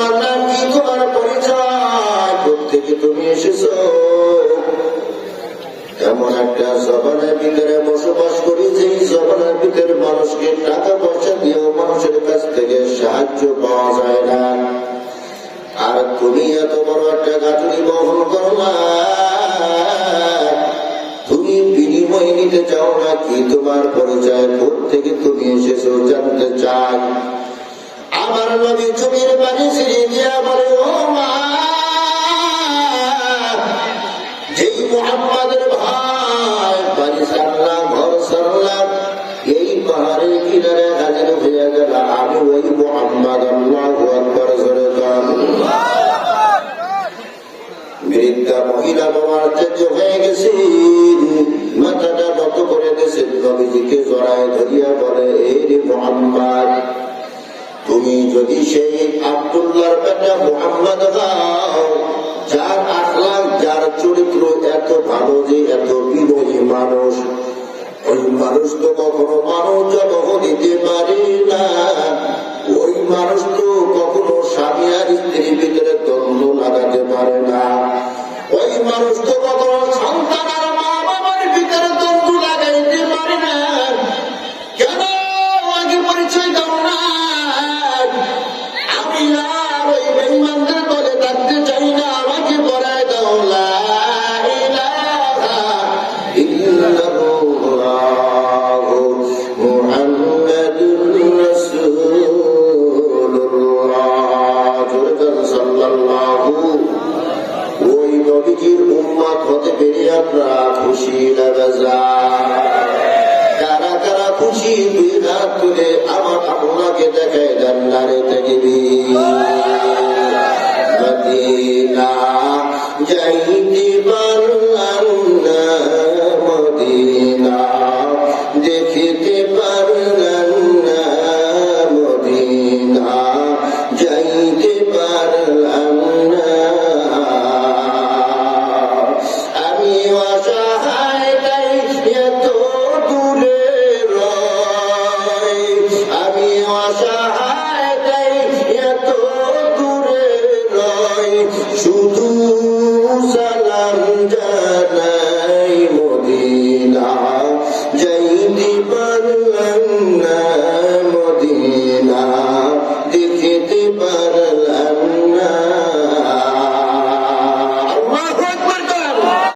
তোমার নাম কি, তোমার পরিচয়, প্রত্যেকে তুমি এসেছো। এমন একটা জবানের ভিতরে বসবাস করি যেই জবানের ভিতরে মানুষকে টাকা পয়সা দিয়েও মানুষের কাছ থেকে সাহায্য পাওয়া যায় না। আর তুমি এত বড় একটা গাঁথুনি বহন করো না, তুমি বিনিময় নিতে চাও না কি, তোমার পরিচয় থেকে তুমি এসেছো জানতে চাই। আমার নবী চোখের পানি ছিঁড়ে দিয়া বলে, ও মা, যেই মুহাম্মাদের ভাই বাড়ি সারলাম, ঘর সারলাম, এই পাহাড়ের কিনারে হাজির হয়ে গেল, আমি ওই মুহাম্মদ। আল্লাহু আকবার, জোরে বল। বৃদ্ধা মহিলা বাবার চেঞ্জ হয়ে গেছে, মাথাটা নত করে দিয়েছে, নবীজিকে জড়ায় ধরিয়া বলে, এই রে মুহাম্মদ, তুমি যদি সেই আব্দুল্লাহর বেটা মুহাম্মদ হও, যার আখলাক, যার চরিত্র এত ভালো, যে এত বিনয়ী মানুষ, ওই মানুষ তো কখনো মানব জন্ম দিতে পারে না, ওই মানুষ তো কখনো স্বামী আর